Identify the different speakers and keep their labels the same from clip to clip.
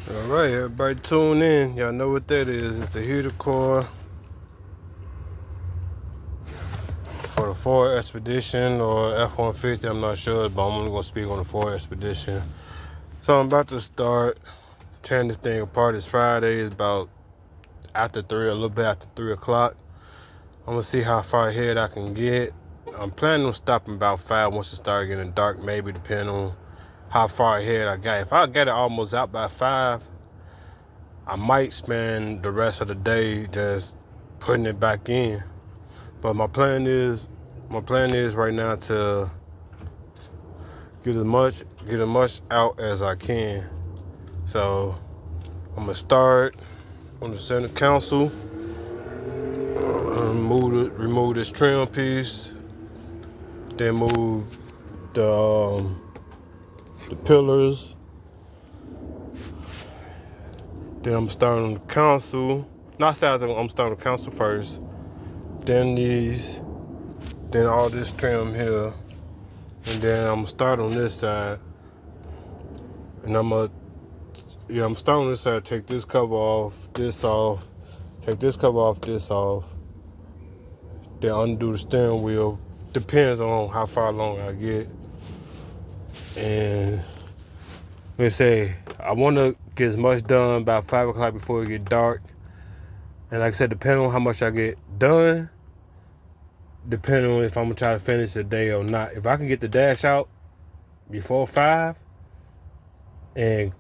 Speaker 1: Alright, everybody tune in. Y'all know what that is. It's the heater core for the Ford Expedition or F-150. I'm not sure, but I'm only going to speak on the Ford Expedition. So I'm about to start tearing this thing apart. It's Friday. It's about after 3, a little bit after 3 o'clock. I'm going to see how far ahead I can get. I'm planning on stopping about 5 once it starts getting dark, maybe, depending on how far ahead I got. If I get it almost out by 5, I might spend the rest of the day just putting it back in. But my plan is right now to get as much out as I can. So I'm gonna start on the center console. Remove this trim piece. Then move the pillars. Then I'm starting on the console. Not saying I'm starting on the console first. Then these. Then all this trim here. And then I'm gonna start on this side. And I'm starting on this side. Take this cover off, this off. Take this cover off, this off. Then undo the steering wheel. Depends on how far along I get. And let's say I want to get as much done about 5 o'clock before it get dark. And like I said, depending on how much I get done, depending on if I'm gonna try to finish the day or not. If I can get the dash out before 5 and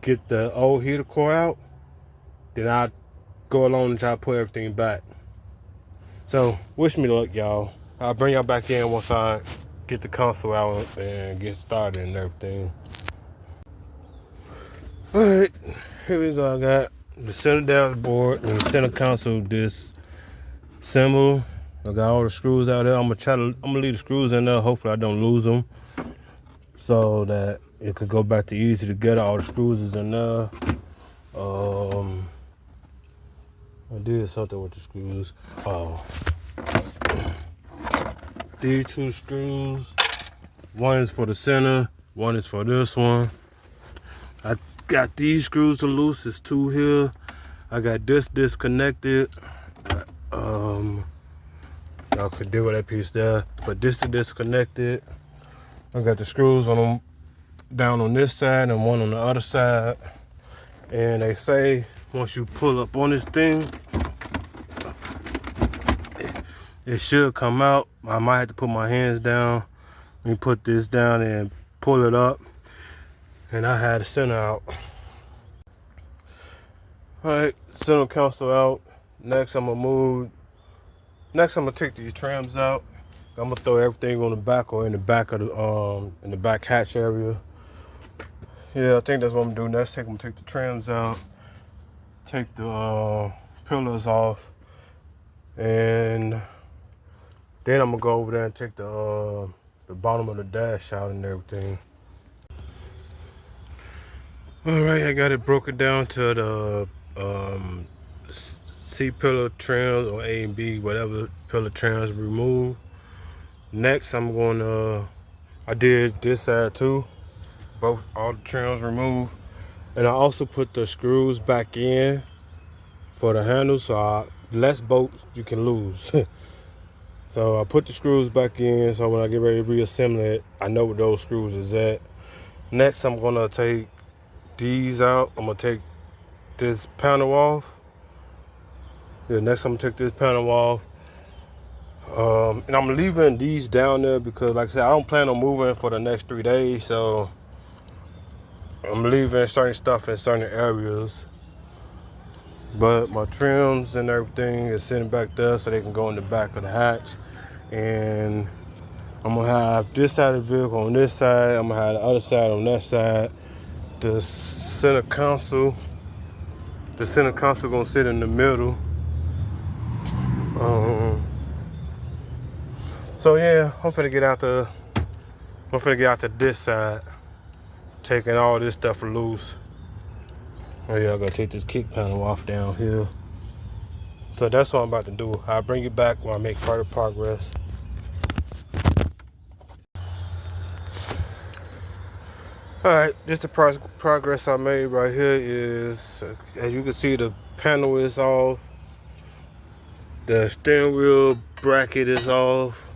Speaker 1: get the old heater core out, then I'll go along and try to put everything back. So wish me luck, y'all. I'll bring y'all back in once I get the console out and get started and everything. Alright, here we go. I got the center dashboard and the center console disassembled. I got all the screws out there. I'm gonna leave the screws in there. Hopefully I don't lose them, so that it could go back to easy to get. All the screws is in there. I did something with the screws. These 2 screws. One is for the center. One is for this one. I got these screws to loose. There's 2 here. I got this disconnected. Y'all could deal with that piece there, but this is disconnected. I got the screws on them down on this side and one on the other side. And they say once you pull up on this thing, it should come out. I might have to put my hands down and put this down and pull it up. And I had the center out. Alright, center console out. Next I'm gonna take these trims out. I'm gonna throw everything on the back or in the back of the back hatch area. Yeah, I think that's what I'm gonna do next. I'm gonna take the trims out, take the pillars off, and then I'm gonna go over there and take the bottom of the dash out and everything. Alright, I got it broken down to the C pillar trims or A and B, whatever pillar trims removed. Next, I did this side too. All the trims removed. And I also put the screws back in for the handle, so less bolts you can lose. So I put the screws back in, so when I get ready to reassemble it, I know where those screws is at. Next, I'm gonna take these out. I'm gonna take this panel off. Yeah, next I'm gonna take this panel off. And I'm leaving these down there because, like I said, I don't plan on moving for the next 3 days. So I'm leaving certain stuff in certain areas. But my trims and everything is sitting back there so they can go in the back of the hatch. And I'm gonna have this side of the vehicle on this side. I'm gonna have the other side on that side. The center console gonna sit in the middle. So yeah, I'm finna get out to this side, taking all this stuff loose. Oh yeah, I'm gonna take this kick panel off down here. So that's what I'm about to do. I'll bring you back when I make further progress. Alright, this the progress I made right here is, as you can see, the panel is off. The steering wheel bracket is off.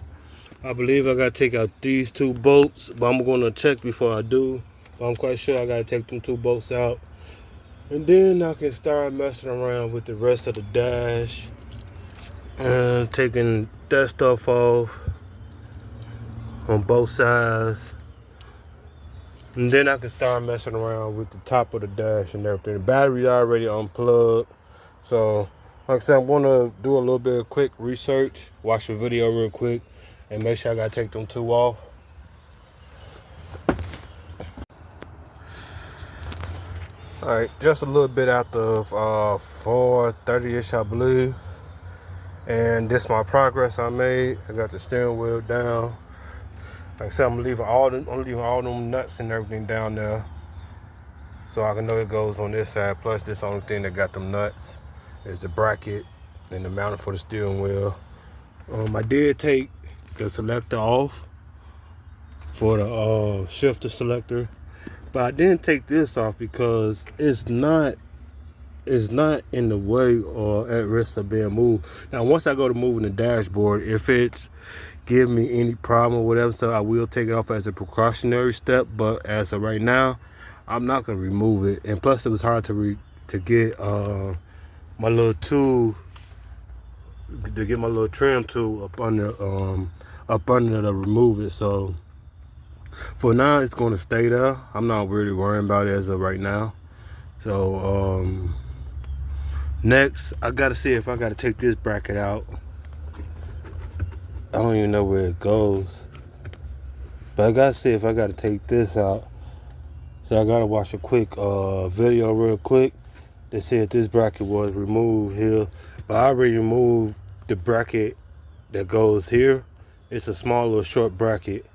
Speaker 1: I believe I gotta take out these 2 bolts, but I'm gonna check before I do. But I'm quite sure I gotta take them 2 bolts out. And then I can start messing around with the rest of the dash and taking that stuff off on both sides. And then I can start messing around with the top of the dash and everything. The battery already unplugged. So, like I said, I'm gonna do a little bit of quick research, watch the video real quick, and make sure I gotta take them 2 off. Alright, just a little bit after 4:30-ish, I believe. And this is my progress I made. I got the steering wheel down. Like I said, I'm leaving all them nuts and everything down there, so I can know it goes on this side. Plus, this only thing that got them nuts is the bracket and the mounting for the steering wheel. I did take the selector off for the shifter selector, but I didn't take this off because it's not in the way or at risk of being moved. Now, once I go to moving the dashboard, if it's give me any problem or whatever, so I will take it off as a precautionary step. But as of right now, I'm not gonna remove it. And plus, it was hard to get my little tool, to get my little trim tool up under to remove it. So for now, it's gonna stay there. I'm not really worrying about it as of right now. So next, I gotta see if I gotta take this bracket out. I don't even know where it goes, but I gotta see if I gotta take this out. So I gotta watch a quick video real quick to see if this bracket was removed here. But I already removed the bracket that goes here. It's a small little short bracket.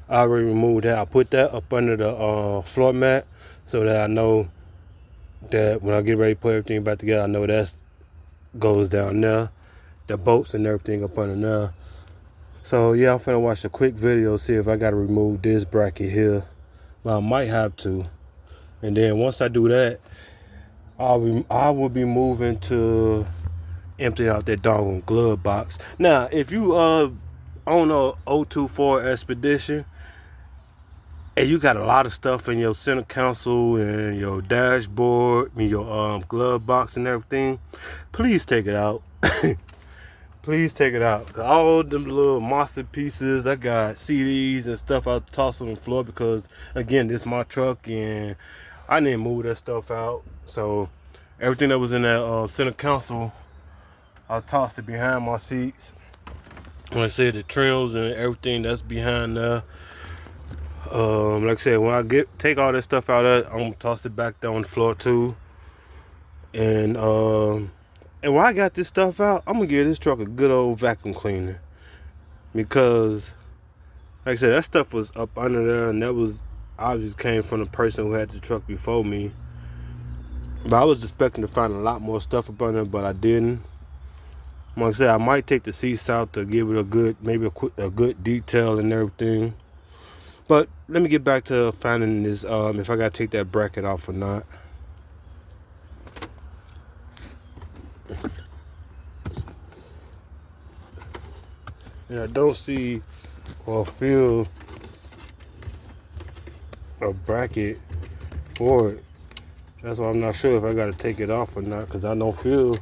Speaker 1: I already removed that. I put that up under the floor mat so that I know that when I get ready to put everything back together, I know that goes down there. The bolts and everything up under there. So yeah, I'm finna watch a quick video, see if I gotta remove this bracket here. But I might have to. And then once I do that, I will be moving to empty out that doggone glove box. Now, if you own a 024 Expedition and you got a lot of stuff in your center console and your dashboard and your glove box and everything, please take it out. Please take it out. All them little monster pieces, I got CDs and stuff I toss on the floor because, again, this is my truck and I didn't move that stuff out. So everything that was in that center console, I tossed it behind my seats. When I said the trims and everything that's behind there. Like I said, when I take all that stuff out of it, I'm gonna toss it back down on the floor too. And when I got this stuff out, I'm gonna give this truck a good old vacuum cleaner, because like I said, that stuff was up under there, and that was obviously came from the person who had the truck before me. But I was expecting to find a lot more stuff up under there, but I didn't. Like I said, I might take the seats out to give it a good, maybe a good detail and everything. But let me get back to finding this, if I gotta take that bracket off or not. And I don't see or feel a bracket for it. That's why I'm not sure if I gotta take it off or not, because I don't feel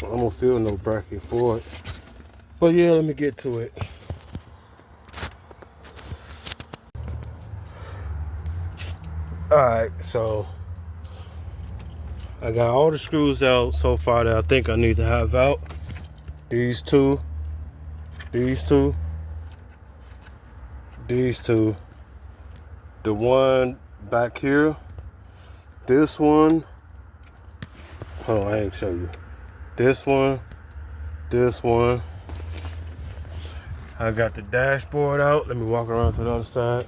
Speaker 1: no bracket for it. But yeah, let me get to it. Alright, so I got all the screws out so far that I think I need to have out. These two, the one back here, this one, hold on, I ain't show you. This one. I got the dashboard out. Let me walk around to the other side.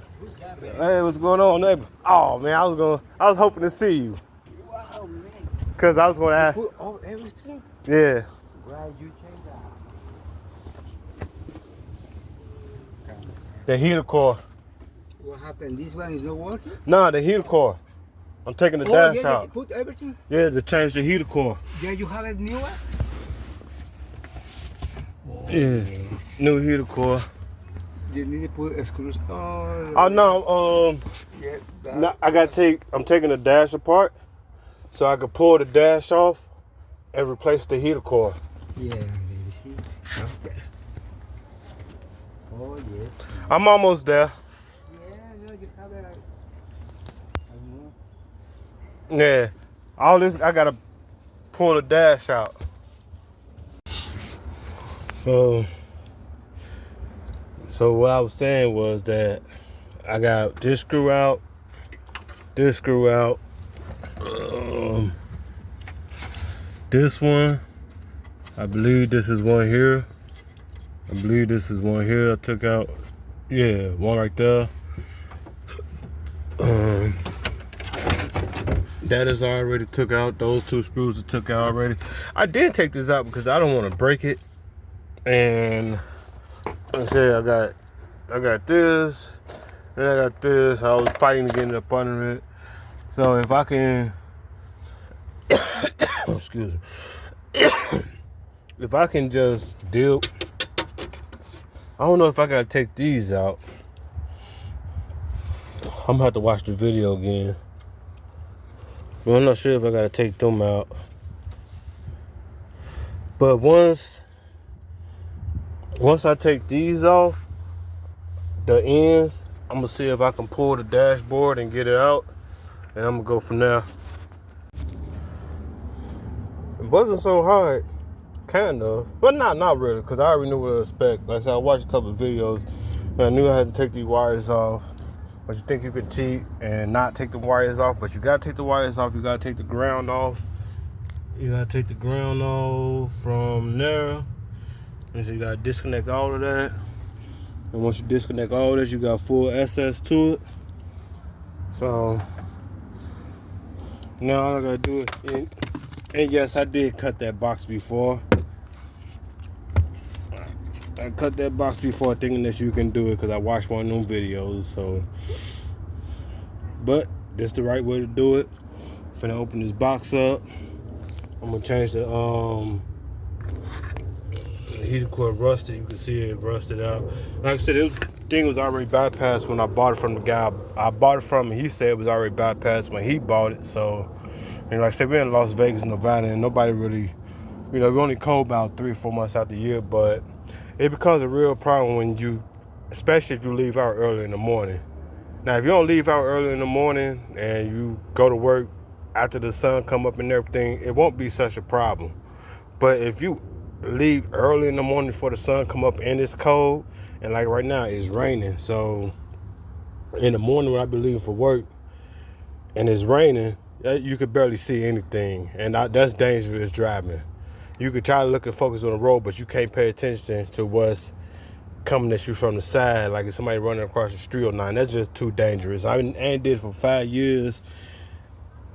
Speaker 1: Hey, what's going on, neighbor? Oh man, I was hoping to see you. Wow, man. Cause I was gonna ask. Oh, everything? Yeah. Glad you changed that. The heater core. Wow.
Speaker 2: What happened? This one is not working?
Speaker 1: Nah, the heater core. I'm taking the dash out.
Speaker 2: Yeah, put everything?
Speaker 1: Yeah, to change the heater core.
Speaker 2: Yeah, you have a new one? Oh,
Speaker 1: Yeah, new heater core.
Speaker 2: You need to put screws.
Speaker 1: Oh no,
Speaker 2: yeah,
Speaker 1: I'm taking the dash apart so I can pull the dash off and replace the heater core.
Speaker 2: Yeah, let me see. Okay. Oh, yeah.
Speaker 1: I'm almost there.
Speaker 2: Yeah, no, you have a...
Speaker 1: Yeah, all this, I gotta pull the dash out. So what I was saying was that I got this screw out, this one, I believe this is one here. I took out, yeah, one right there. That is already took out. Those two screws are took out already. I did take this out because I don't want to break it. And like I said, I got this, and I got this. I was fighting to get up under it. So if I can, excuse me, if I can just deal, I don't know if I gotta take these out. I'm gonna have to watch the video again. But I'm not sure if I gotta take them out. But once I take these off, the ends, I'm gonna see if I can pull the dashboard and get it out, and I'm gonna go from there. It wasn't so hard, kind of, but not really, because I already knew what to expect. Like I said, I watched a couple of videos, and I knew I had to take these wires off. But you think you could cheat and not take the wires off, but you gotta take the wires off. You gotta take the ground off. You gotta take the ground off from there. And so you gotta disconnect all of that. And once you disconnect all of this, you got full access to it. So now all I gotta do is, and yes, I did cut that box before. I cut that box before thinking that you can do it because I watched one of them videos. So, but this the right way to do it. Finna open this box up. I'm gonna change the heater core rusted. You can see it rusted out. Like I said, this thing was already bypassed when I bought it from the guy I bought it from, and he said it was already bypassed when he bought it. So, and like I said, we're in Las Vegas, Nevada, and nobody really, we only cold about 3 or 4 months out the year, but it becomes a real problem when you, especially if you leave out early in the morning. Now, if you don't leave out early in the morning and you go to work after the sun come up and everything, it won't be such a problem. But if you leave early in the morning before the sun come up and it's cold, and like right now it's raining, so in the morning when I be leaving for work and it's raining, you could barely see anything, and that's dangerous driving. You could try to look and focus on the road, but you can't pay attention to what's coming at you from the side, like if somebody running across the street or not. That's just too dangerous. I did it for 5 years.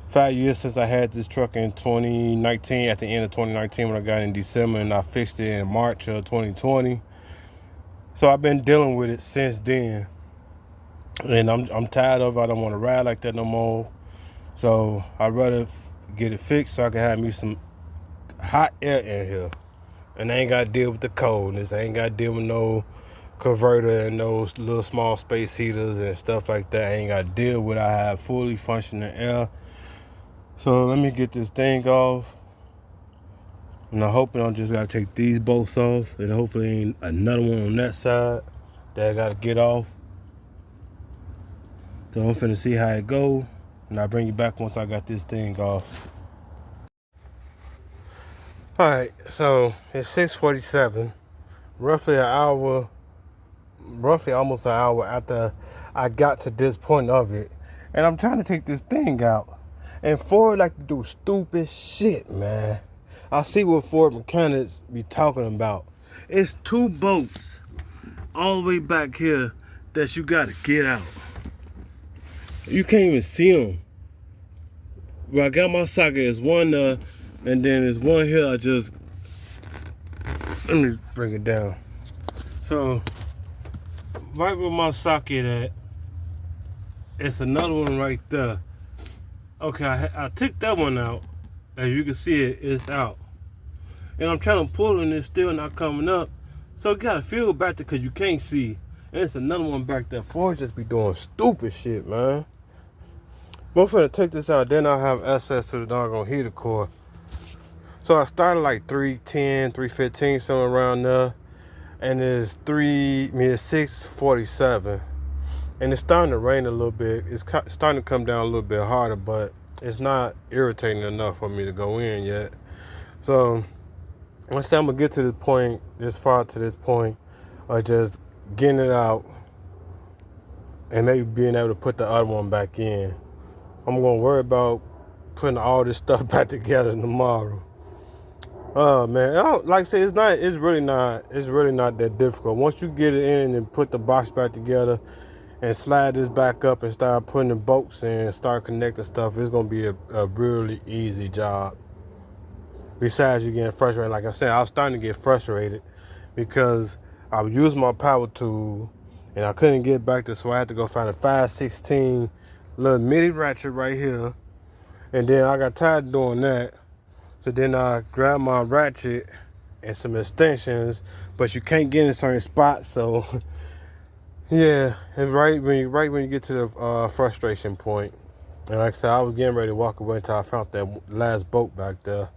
Speaker 1: 5 years since I had this truck in 2019, at the end of 2019 when I got in December, and I fixed it in March of 2020. So I've been dealing with it since then. And I'm tired of it. I don't want to ride like that no more. So I'd rather get it fixed so I can have me some hot air in here. And I ain't got to deal with the coldness. I ain't got to deal with no converter and those little small space heaters and stuff like that. I ain't got to deal with it. I have fully functioning air. So let me get this thing off. And I'm hoping I just got to take these bolts off. And hopefully ain't another one on that side that I got to get off. So I'm finna see how it go. And I'll bring you back once I got this thing off. Alright, so it's 6:47. Roughly almost an hour after I got to this point of it. And I'm trying to take this thing out. And Ford like to do stupid shit, man. I see what Ford mechanics be talking about. It's 2 bolts all the way back here that you gotta get out. You can't even see them. Where I got my socket is one and then there's one here. Let me bring it down. So right where my socket at, it's another one right there. Okay, I took that one out. As you can see, it's out. And I'm trying to pull and it's still not coming up. So you gotta feel back there because you can't see. And it's another one back there. Ford just be doing stupid shit, man. But I'm finna take this out, then I'll have access to the doggone heater core. So I started like 310, 315, somewhere around there. And it's 647. And it's starting to rain a little bit. It's starting to come down a little bit harder, but it's not irritating enough for me to go in yet. So once I'm gonna get to this point, this far to this point, of just getting it out and maybe being able to put the other one back in. I'm gonna worry about putting all this stuff back together tomorrow. Oh man, like I said, it's really not that difficult. Once you get it in and put the box back together and slide this back up and start putting the bolts in and start connecting stuff, it's gonna be a really easy job. Besides you getting frustrated, like I said, I was starting to get frustrated because I was using my power tool and I couldn't get back to, so I had to go find a 5/16 little mini ratchet right here. And then I got tired of doing that. So then I grabbed my ratchet and some extensions, but you can't get in certain spots, so yeah, and right when you get to the frustration point. And like I said, I was getting ready to walk away until I found that last bolt back there.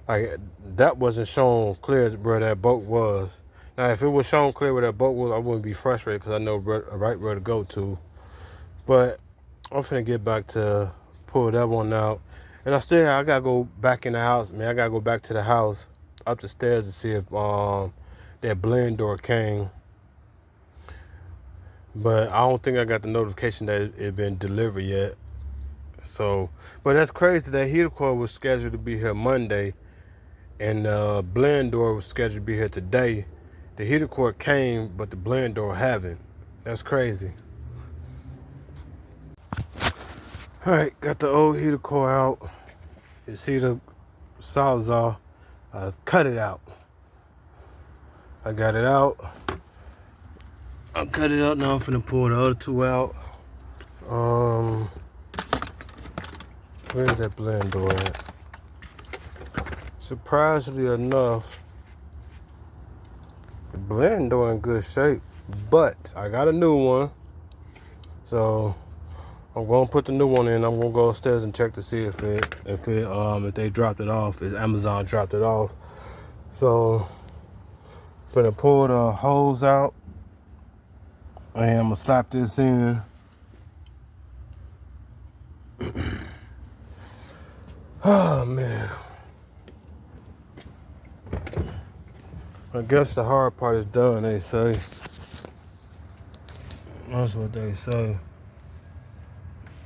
Speaker 1: Like, that wasn't shown clear where that bolt was. Now, if it was shown clear where that bolt was, I wouldn't be frustrated because I know right where to go to. But I'm finna get back to pull that one out. And I gotta go back in the house, man. I gotta go back to the house, up the stairs to see if that blend door came. But I don't think I got the notification that it been delivered yet. So, but that's crazy. That heater core was scheduled to be here Monday, and the blend door was scheduled to be here today. The heater core came, but the blend door haven't. That's crazy. All right, got the old heater core out. You see the sawzall. I cut it out. I got it out. I cut it out. Now I'm finna pull the other two out. Where's that blend door at? Surprisingly enough, the blend door in good shape, but I got a new one. So I'm gonna put the new one in. I'm gonna go upstairs and check to see if they dropped it off, if Amazon dropped it off. So I'm gonna pull the hose out and I'm gonna slap this in. Oh man. I guess the hard part is done, they say. That's what they say.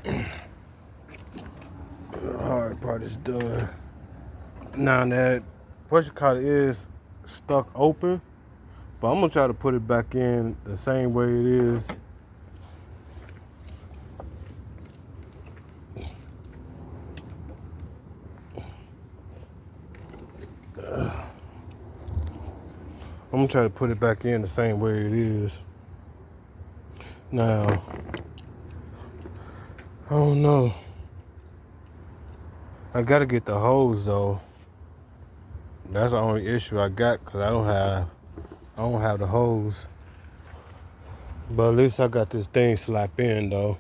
Speaker 1: The hard part is done. Now that is stuck open, but I'm gonna try to put it back in the same way it is. I'm gonna try to put it back in the same way it is. Now, I don't know. I gotta get the hose though. That's the only issue I got, cause I don't have the hose. But at least I got this thing slap in though.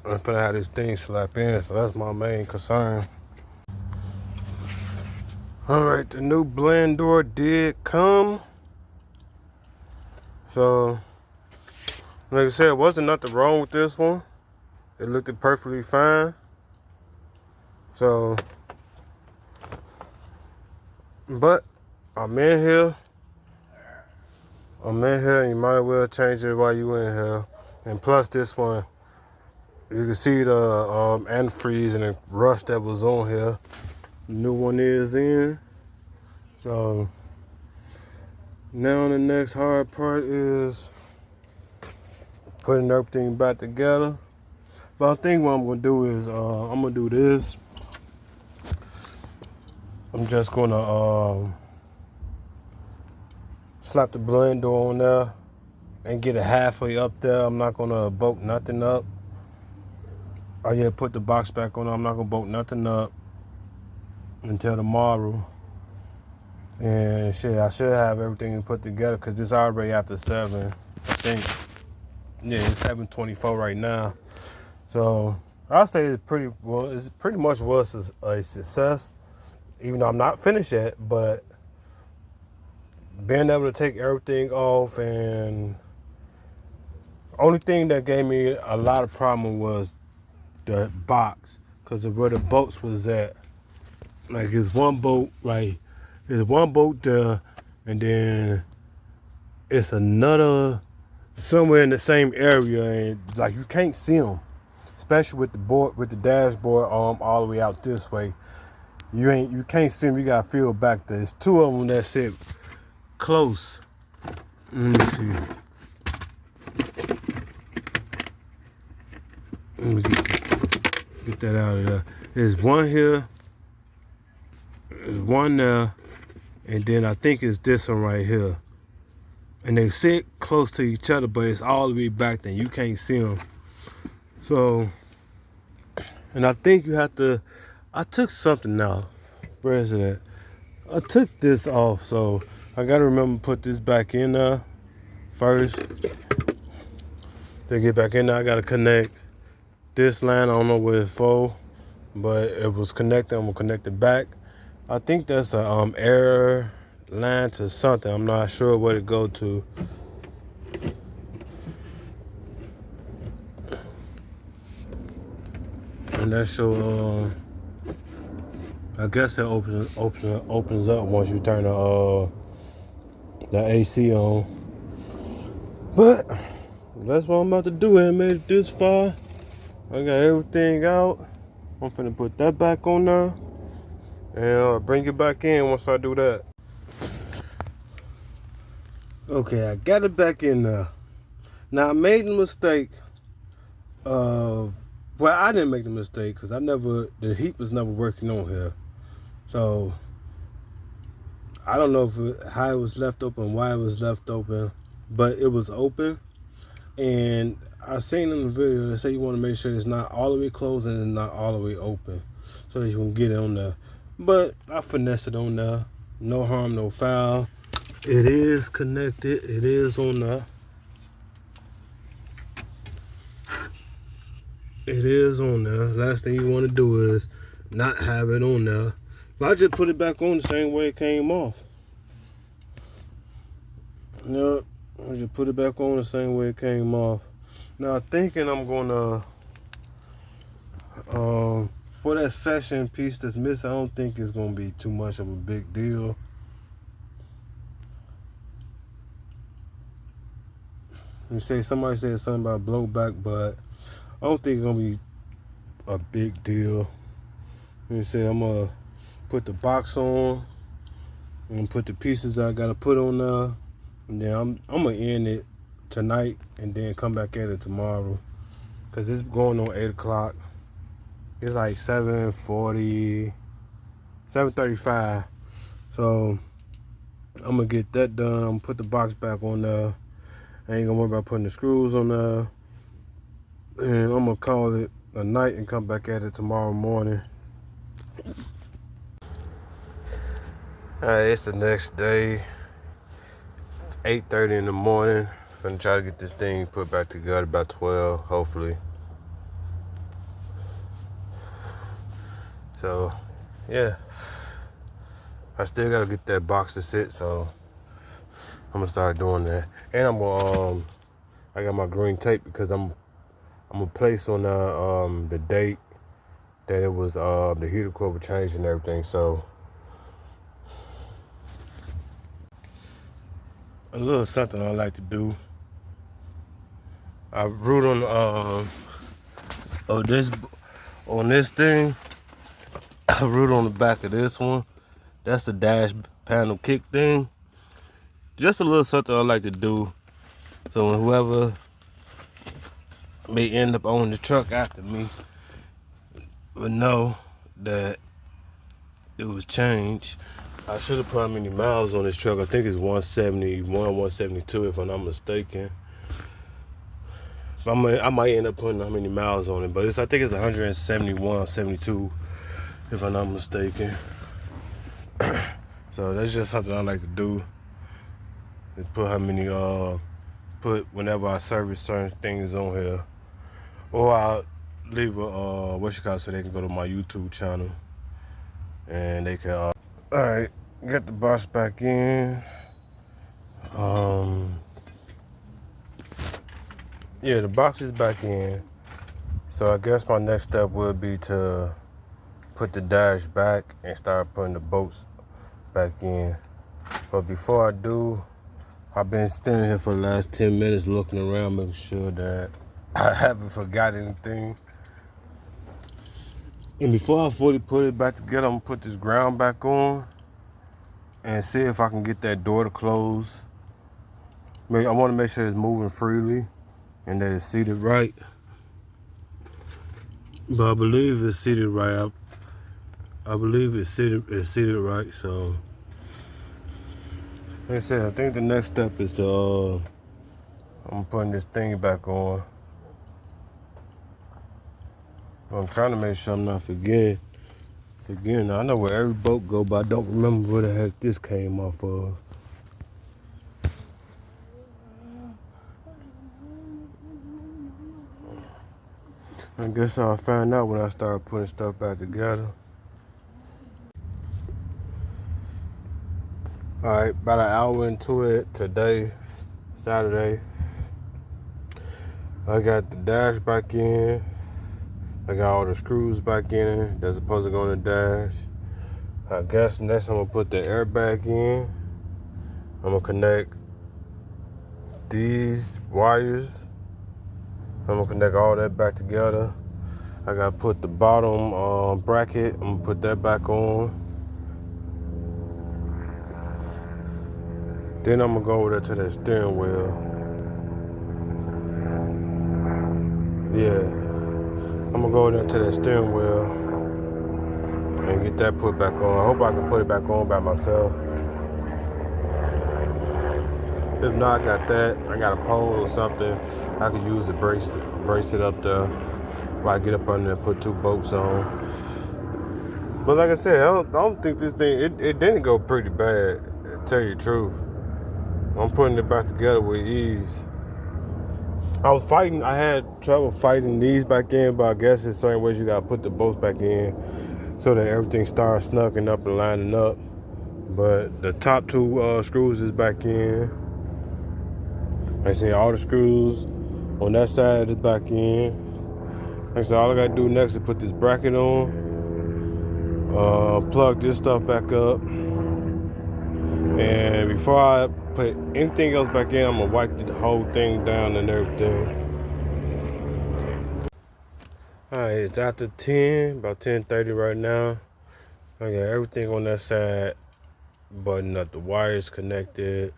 Speaker 1: I'm finna have this thing slap in, so that's my main concern. All right, the new blend door did come. So, like I said, wasn't nothing wrong with this one. It looked perfectly fine. So, but I'm in here. You might as well change it while you in here. And plus this one, you can see the antifreeze and the rust that was on here. The new one is in. So now the next hard part is putting everything back together. But I think what I'm gonna do is I'm gonna do this. I'm just gonna slap the blend door on there and get it halfway up there. I'm not gonna bolt nothing up. Oh yeah, put the box back on. I'm not gonna bolt nothing up until tomorrow. And shit, I should have everything put together because it's already after 7. I think. Yeah, it's 7:24 right now. So I'll say it's pretty well. It's pretty much was a success, even though I'm not finished yet. But being able to take everything off, and only thing that gave me a lot of problem was the box, because of where the bolts was at. Like it's one bolt right, there's one bolt there, and then it's another somewhere in the same area, and like you can't see them, especially with the board, with the dashboard all the way out this way. You can't see them. You gotta feel back there. There's 2 of them that sit close. Let me see. Let me get that out of there. There's one here. There's one there, and then I think it's this one right here. And they sit close to each other, but it's all the way back there. You can't see them. So, and I think you have to. I took something out. Where is it at? I took this off, so I gotta remember to put this back in there first. To get back in there, I gotta connect this line. I don't know where it's for, but it was connected. I'm gonna connect it back. I think that's a air line to something. I'm not sure where to go to. And that show, I guess it opens up once you turn the AC on. But that's what I'm about to do. I made it this far. I got everything out. I'm finna put that back on there and bring it back in once I do that. Okay, I got it back in there. Now I made the mistake of, well, I didn't make the mistake because the heat was never working on here. So I don't know how it was left open, why it was left open, but it was open. And I seen in the video they say you want to make sure it's not all the way closed and it's not all the way open, so that you can get it on there. But I finessed it on there. No harm, no foul. It is connected. It is on there. It is on there. Last thing you want to do is not have it on there. But I just put it back on the same way it came off. Yep, I just put it back on the same way it came off. Now thinking I'm gonna for that section piece that's missing, I don't think it's gonna be too much of a big deal. Somebody said something about blowback, but I don't think it's gonna be a big deal. I'm gonna put the box on. I'm gonna put the pieces I gotta put on there, and then I'm gonna end it tonight and then come back at it tomorrow, because it's going on 8 o'clock. It's like 7:40, 7:35. So I'm gonna get that done. I'm gonna put the box back on there. I ain't gonna worry about putting the screws on there. And I'm gonna call it a night and come back at it tomorrow morning. Alright, it's the next day, 8:30 in the morning. Gonna try to get this thing put back together by 12, hopefully. So, yeah. I still gotta get that box to sit, so I'm gonna start doing that. And I'm gonna, I got my green tape because I'm gonna place on the date that it was the heater core was changed and everything. So a little something I like to do. I wrote on this thing. I wrote on the back of this one. That's the dash panel kick thing. Just a little something I like to do, so when whoever may end up owning the truck after me would know that it was changed. I should have put how many miles on this truck. I think it's 171, 172 if I'm not mistaken. I might end up putting how many miles on it, but I think it's 171, 72, if I'm not mistaken. So that's just something I like to do. Is put how many put whenever I service certain things on here, or I'll leave a so they can go to my YouTube channel and they can. All right, get the box back in. Yeah, the box is back in. So I guess my next step would be to put the dash back and start putting the bolts back in. But before I do, I've been standing here for the last 10 minutes looking around, making sure that I haven't forgot anything. And before I fully put it back together, I'm gonna put this ground back on and see if I can get that door to close. I want to make sure it's moving freely and that it's seated right. But I believe it's seated right. I believe it's seated right. So, like I said, I think the next step is to I'm putting this thing back on. I'm trying to make sure I'm not forgetting. Again, I know where every boat go, but I don't remember where the heck this came off of. I guess I'll find out when I start putting stuff back together. Alright, about an hour into it today, Saturday. I got the dash back in. I got all the screws back in it that's supposed to go on the dash. I guess next I'm gonna put the airbag in. I'm gonna connect these wires. I'm gonna connect all that back together. I gotta put the bottom bracket. I'm gonna put that back on. Then I'm gonna go over there to that steering wheel. Yeah. I'm gonna go over there to that steering wheel and get that put back on. I hope I can put it back on by myself. If not, I got that. I got a pole or something I could use to brace it up there while I get up under and put two bolts on. But like I said, I don't think this thing, it didn't go pretty bad, to tell you the truth. I'm putting it back together with ease. I had trouble fighting these back in, but I guess it's certain ways you gotta put the bolts back in so that everything starts snugging up and lining up. But the top two screws is back in. Like I said, all the screws on that side is back in. Like I said, all I gotta do next is put this bracket on, plug this stuff back up, and before I put anything else back in, I'm gonna wipe the whole thing down and everything. Alright, it's after 10, about 10:30 right now. I got everything on that side buttoned up, the wires connected,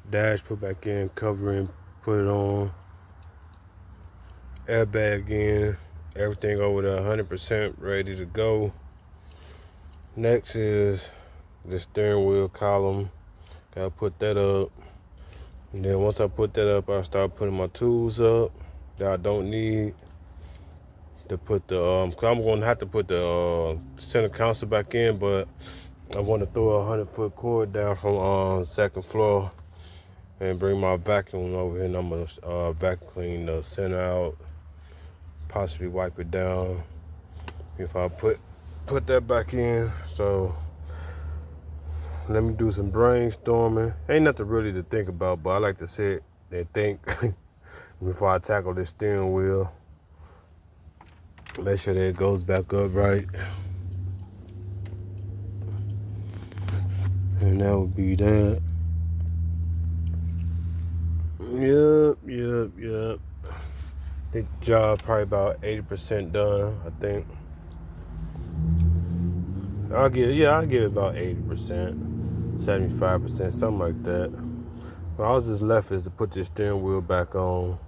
Speaker 1: dash put back in, covering, put it on, airbag in, everything over there 100% ready to go. Next is the steering wheel column. Gotta put that up. And then once I put that up, I start putting my tools up that I don't need. To put the I'm gonna have to put the center console back in, but I want to throw a 100-foot cord down from second floor and bring my vacuum over here, and I'm gonna vacuum clean the center out, possibly wipe it down if I put that back in. So let me do some brainstorming. Ain't nothing really to think about, but I like to sit and think before I tackle this steering wheel. Make sure that it goes back up right. And that would be that. Yep. I think the job probably about 80% done, I think. I'll give it about 80%, 75%, something like that. But all that's left is to put this steering wheel back on,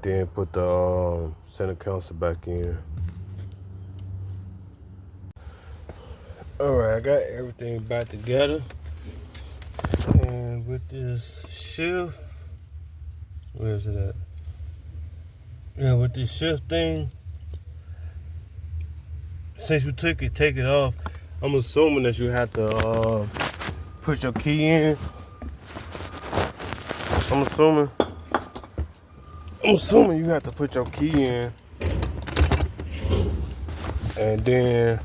Speaker 1: then put the center console back in. Alright, I got everything back together. And with this shift, where is it at? Yeah, with this shift thing, since you take it off, I'm assuming that you have to put your key in. I'm assuming you have to put your key in, and then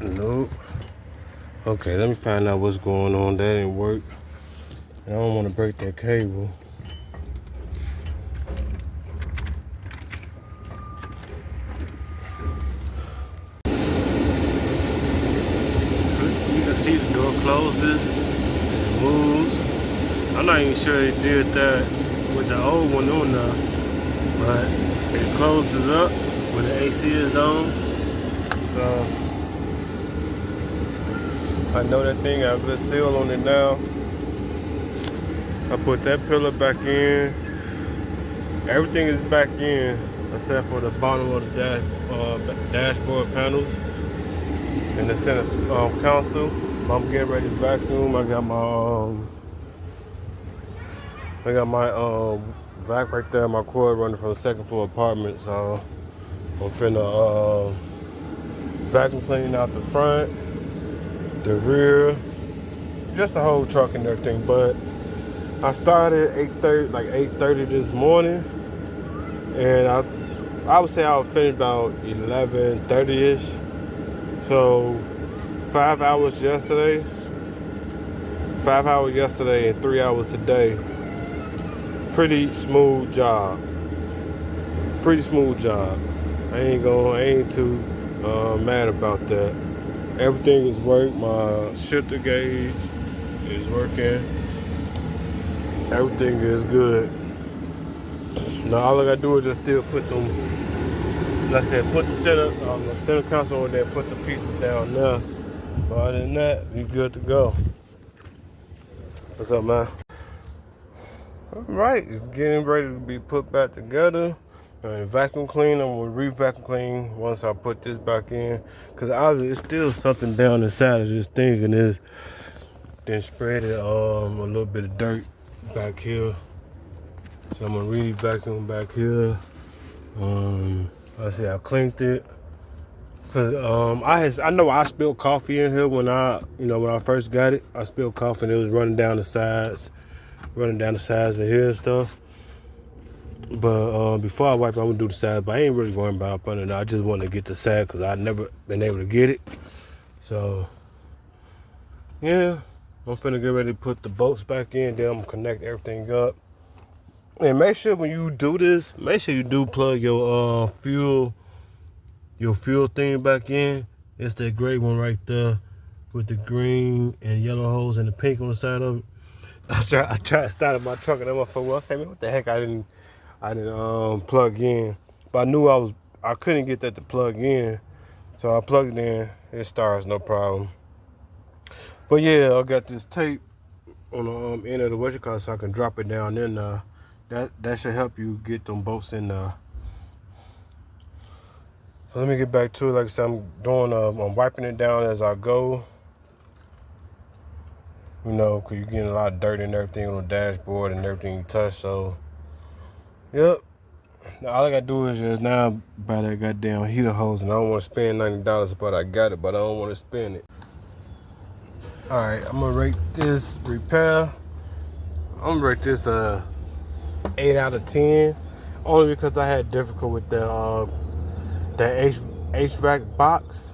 Speaker 1: nope. Okay, let me find out what's going on. That didn't work. And I don't want to break that cable. You can see the door closes and moves. I'm not even sure they did that with the old one on there, but it closes up when the AC is on. So I know that thing got a good seal on it now. I put that pillar back in. Everything is back in except for the bottom of the dashboard panels and the center console. I'm getting ready to vacuum. I got my vac right there. My cord running from the second floor apartment, so I'm finna vacuum clean out the front, the rear, just the whole truck and everything. But I started at 8:30, like 8:30 this morning, and I would say I would finish about 11:30ish. So 5 hours yesterday, and 3 hours today. Pretty smooth job. I ain't too mad about that. Everything is working. My shifter gauge is working. Everything is good. Now all I gotta do is just still put them, like I said, put the center console on there, put the pieces down there. But other than that, we good to go. What's up, man? All right, it's getting ready to be put back together. And vacuum clean, I'm gonna re-vacuum clean once I put this back in. Cause obviously it's still something down inside of this thing, and it's then spread it a little bit of dirt back here. So I'm gonna re-vacuum back here. Let's see, I cleaned it. Cause I know I spilled coffee in here when I first got it. I spilled coffee and it was running down the sides of here and stuff. But before I wipe it, I'm gonna do the sides. But I ain't really worrying about up under there. I just want to get the side because I've never been able to get it. So yeah, I'm finna get ready to put the bolts back in. Then I'm gonna connect everything up. And make sure when you do this, make sure you do plug your fuel thing back in. It's that gray one right there with the green and yellow holes and the pink on the side of it. I tried to start my truck and that motherfucker. I said, man, what the heck? I didn't plug in, but I knew I couldn't get that to plug in, so I plugged it in. It starts, no problem. But yeah, I got this tape on the end of the whatchamacallit so I can drop it down in there. That should help you get them bolts in there. So let me get back to it. Like I said, I'm wiping it down as I go. Cause you're getting a lot of dirt and everything on the dashboard and everything you touch. So, yep. Now all I gotta do is just now buy that goddamn heater hose, and I don't want to spend $90, but I got it, but I don't want to spend it. All right, I'm gonna rate this repair. I'm gonna rate this 8 out of 10, only because I had difficulty with the HVAC box.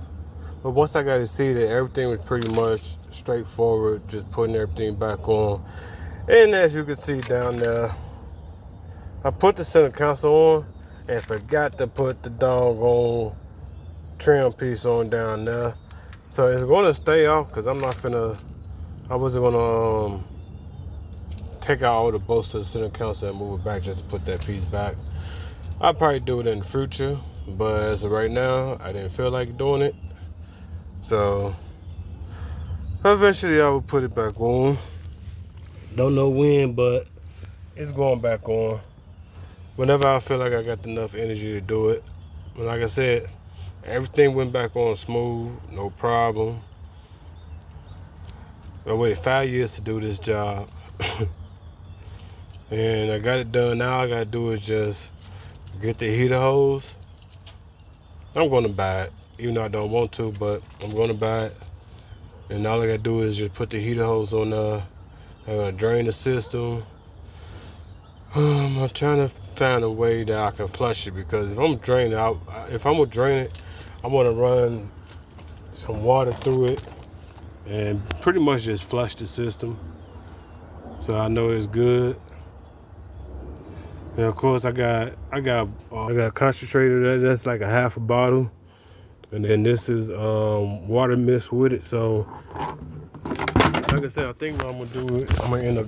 Speaker 1: But once I got to see that everything was pretty much straightforward, just putting everything back on. And as you can see down there, I put the center console on and forgot to put the doggone trim piece on down there. So it's going to stay off because I wasn't going to take out all the bolts to the center console and move it back just to put that piece back. I'll probably do it in the future, but as of right now, I didn't feel like doing it. So eventually I will put it back on. Don't know when, but it's going back on whenever I feel like I got enough energy to do it. And like I said, Everything went back on smooth, no problem. I waited 5 years to do this job. And I got it done. Now all I gotta do is just get the heater hose. I'm gonna buy it, even though I don't want to, but I'm gonna buy it. And all I gotta do is just put the heater hose on drain the system. I'm trying to find a way that I can flush it, because if I'm gonna drain it, I wanna run some water through it and pretty much just flush the system so I know it's good. And of course I got a concentrator that's like a half a bottle, and then this is water mixed with it. So like I said, I think what I'm gonna end up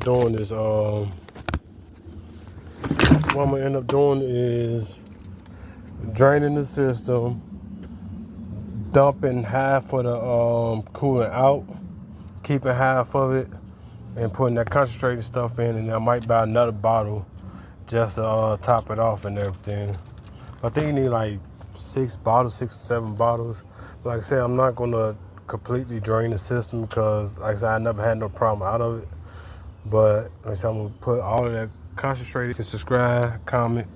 Speaker 1: doing is draining the system, dumping half of the coolant out, keeping half of it, and putting that concentrated stuff in, and I might buy another bottle just to top it off and everything. I think you need like 6 or 7 bottles. But like I said, I'm not gonna completely drain the system, because like I said, I never had no problem out of it. But like I said, I'm gonna put all of that concentrated. You can subscribe, comment,